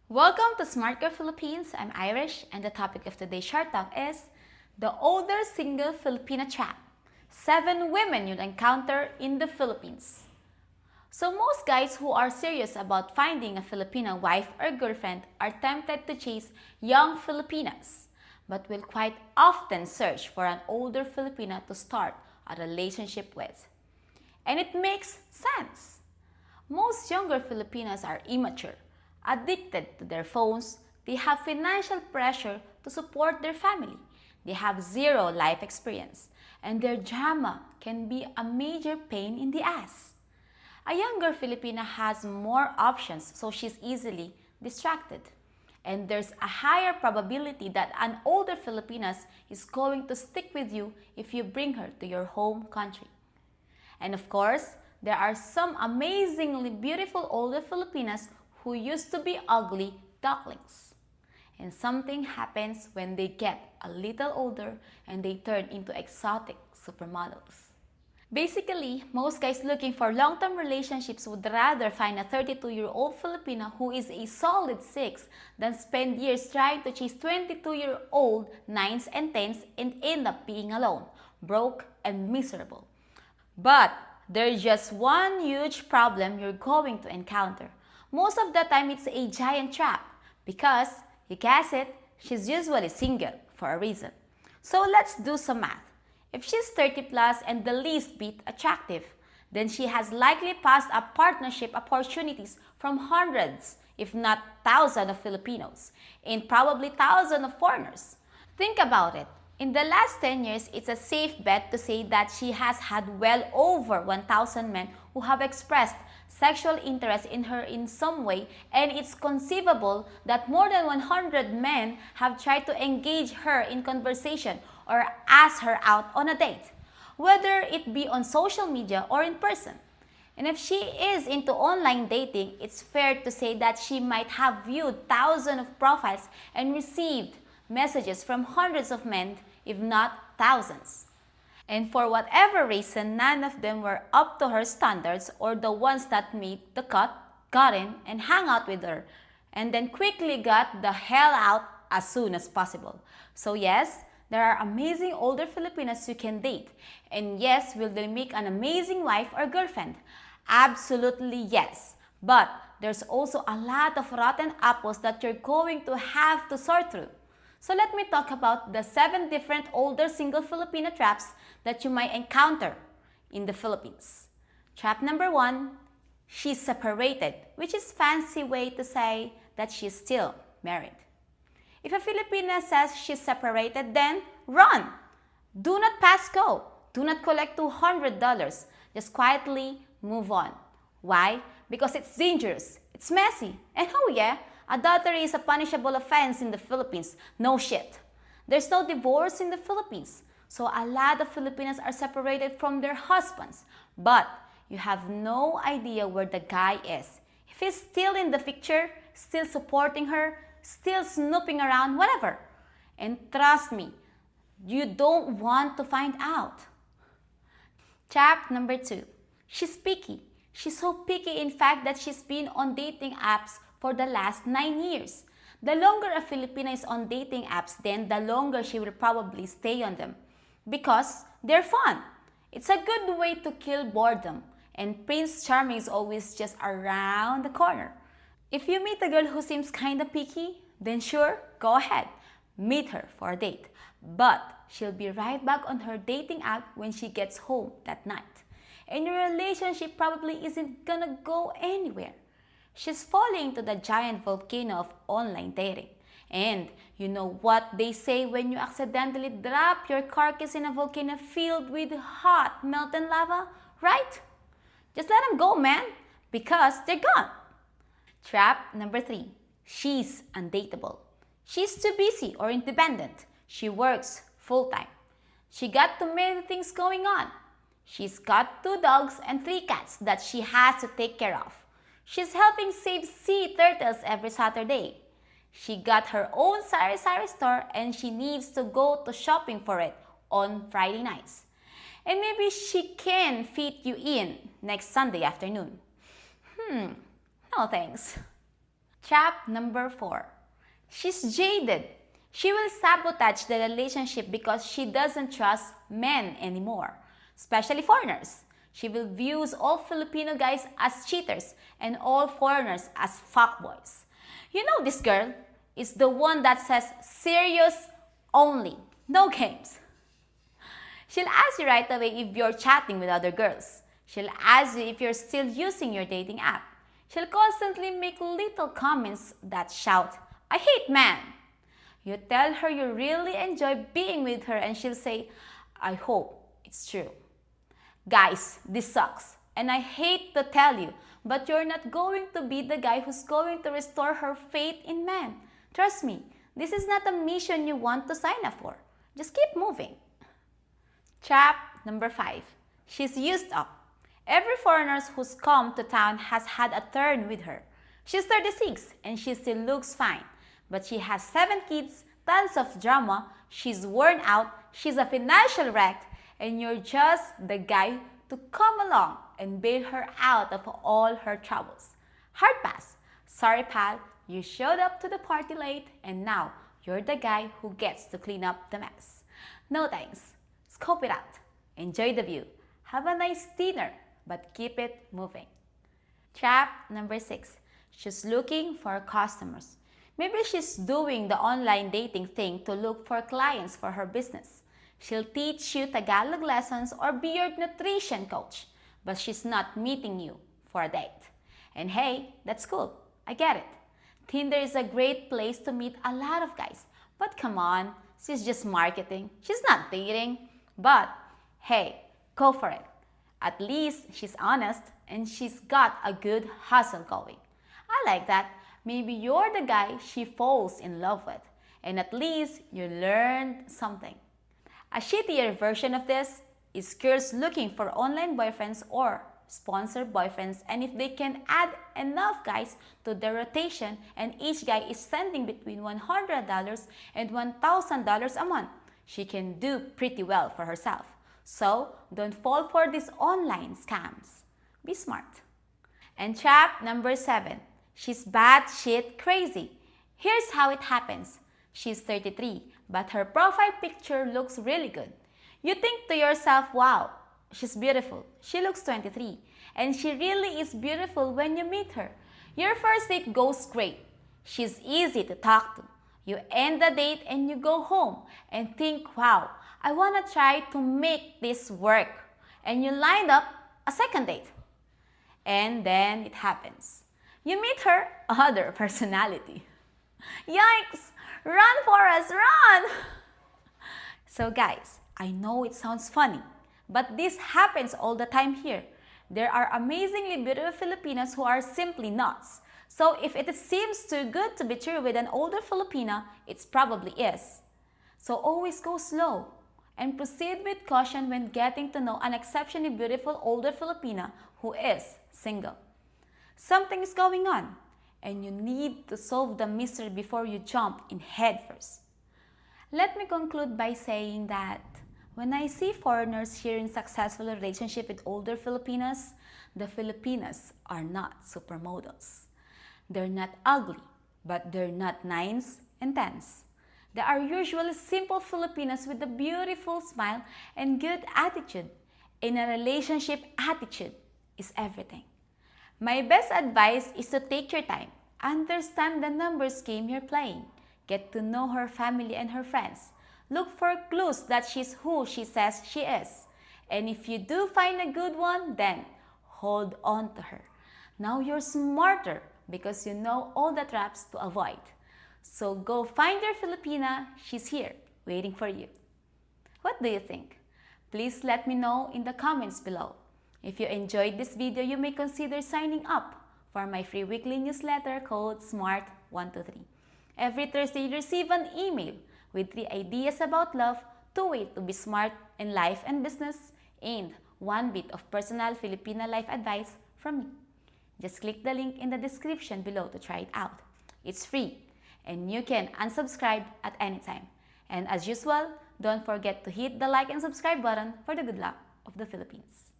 Welcome to Smart Girl Philippines. I'm Irish, and the topic of today's short talk is the older single Filipina trap. 7 women you'll encounter in the Philippines. So most guys who are serious about finding a Filipina wife or girlfriend are tempted to chase young Filipinas, but will quite often search for an older Filipina to start a relationship with. And it makes sense. Most younger Filipinas are immature, addicted to their phones, they have financial pressure to support their family, they have zero life experience, and their drama can be a major pain in the ass. A younger Filipina has more options, so she's easily distracted. And there's a higher probability that an older Filipina is going to stick with you if you bring her to your home country. And of course, there are some amazingly beautiful older Filipinas who used to be ugly ducklings. And something happens when they get a little older and they turn into exotic supermodels. Basically, most guys looking for long-term relationships would rather find a 32-year-old Filipina who is a solid 6 than spend years trying to chase 22-year-old 9s and 10s and end up being alone, broke, and miserable. But there's just one huge problem you're going to encounter. Most of the time, it's a giant trap because, you guess it, she's usually single for a reason. So let's do some math. If she's 30 plus and the least bit attractive, then she has likely passed up partnership opportunities from hundreds, if not thousands of Filipinos, and probably thousands of foreigners. Think about it. In the last 10 years, it's a safe bet to say that she has had well over 1,000 men who have expressed sexual interest in her in some way, and it's conceivable that more than 100 men have tried to engage her in conversation or ask her out on a date, whether it be on social media or in person. And if she is into online dating, it's fair to say that she might have viewed thousands of profiles and received messages from hundreds of men, if not thousands. And for whatever reason, none of them were up to her standards, or the ones that made the cut, got in, and hung out with her, and then quickly got the hell out as soon as possible. So yes, there are amazing older Filipinas you can date. And yes, will they make an amazing wife or girlfriend? Absolutely yes. But there's also a lot of rotten apples that you're going to have to sort through. So let me talk about the 7 different older single Filipina traps that you might encounter in the Philippines. Trap number 1, she's separated, which is a fancy way to say that she's still married. If a Filipina says she's separated, then run! Do not pass go. Do not collect $200. Just quietly move on. Why? Because it's dangerous, it's messy, and oh yeah, adultery is a punishable offense in the Philippines. No shit. There's no divorce in the Philippines. So a lot of Filipinas are separated from their husbands. But you have no idea where the guy is. If he's still in the picture, still supporting her, still snooping around, whatever. And trust me, you don't want to find out. Trap number 2. She's picky. She's so picky, in fact, that she's been on dating apps for the last 9 years. The longer a Filipina is on dating apps, then the longer she will probably stay on them. Because they're fun. It's a good way to kill boredom. And Prince Charming is always just around the corner. If you meet a girl who seems kinda picky, then sure, go ahead. Meet her for a date. But she'll be right back on her dating app when she gets home that night. And your relationship probably isn't gonna go anywhere. She's falling into the giant volcano of online dating. And you know what they say when you accidentally drop your carcass in a volcano filled with hot molten lava, right? Just let them go, man, because they're gone. Trap number 3. She's undateable. She's too busy or independent. She works full-time. She got too many things going on. She's got 2 dogs and 3 cats that she has to take care of. She's helping save sea turtles every Saturday. She got her own sari-sari store and she needs to go to shopping for it on Friday nights. And maybe she can fit you in next Sunday afternoon. No thanks. Trap number 4. She's jaded. She will sabotage the relationship because she doesn't trust men anymore, especially foreigners. She will view all Filipino guys as cheaters and all foreigners as fuckboys. You know this girl is the one that says serious only, no games. She'll ask you right away if you're chatting with other girls. She'll ask you if you're still using your dating app. She'll constantly make little comments that shout, "I hate men." You tell her you really enjoy being with her and she'll say, "I hope it's true." Guys, this sucks. And I hate to tell you, but you're not going to be the guy who's going to restore her faith in men. Trust me, this is not a mission you want to sign up for. Just keep moving. Trap number 5. She's used up. Every foreigner who's come to town has had a turn with her. She's 36 and she still looks fine. But she has 7 kids, tons of drama, she's worn out, she's a financial wreck, and you're just the guy to come along and bail her out of all her troubles. Hard pass. Sorry pal, you showed up to the party late and now you're the guy who gets to clean up the mess. No thanks. Scope it out. Enjoy the view. Have a nice dinner, but keep it moving. Trap number 6. She's looking for customers. Maybe she's doing the online dating thing to look for clients for her business. She'll teach you Tagalog lessons or be your nutrition coach, but she's not meeting you for a date. And hey, that's cool. I get it. Tinder is a great place to meet a lot of guys, but come on, she's just marketing. She's not dating. But hey, go for it. At least she's honest and she's got a good hustle going. I like that. Maybe you're the guy she falls in love with, and at least you learned something. A shittier version of this is girls looking for online boyfriends or sponsored boyfriends, and if they can add enough guys to their rotation and each guy is sending between $100 and $1,000 a month, she can do pretty well for herself. So don't fall for these online scams. Be smart. And trap number 7. She's batshit crazy. Here's how it happens. She's 33, but her profile picture looks really good. You think to yourself, wow, she's beautiful. She looks 23. And she really is beautiful when you meet her. Your first date goes great. She's easy to talk to. You end the date and you go home and think, wow, I want to try to make this work. And you lined up a second date. And then it happens. You meet her other personality. Yikes! Run, Forrest, run! So guys, I know it sounds funny, but this happens all the time here. There are amazingly beautiful Filipinas who are simply nuts. So if it seems too good to be true with an older Filipina, it probably is. So always go slow and proceed with caution when getting to know an exceptionally beautiful older Filipina who is single. Something is going on, and you need to solve the mystery before you jump in headfirst. Let me conclude by saying that when I see foreigners here in successful relationship with older Filipinas, the Filipinas are not supermodels. They're not ugly, but they're not 9s and 10s. They are usually simple Filipinas with a beautiful smile and good attitude. In a relationship, attitude is everything. My best advice is to take your time, understand the numbers game you're playing, get to know her family and her friends, look for clues that she's who she says she is. And if you do find a good one, then hold on to her. Now you're smarter because you know all the traps to avoid. So go find your Filipina, she's here, waiting for you. What do you think? Please let me know in the comments below. If you enjoyed this video, you may consider signing up for my free weekly newsletter called SMART123. Every Thursday, you receive an email with 3 ideas about love, 2 ways to be smart in life and business, and 1 bit of personal Filipina life advice from me. Just click the link in the description below to try it out. It's free, and you can unsubscribe at any time. And as usual, don't forget to hit the like and subscribe button for the good luck of the Philippines.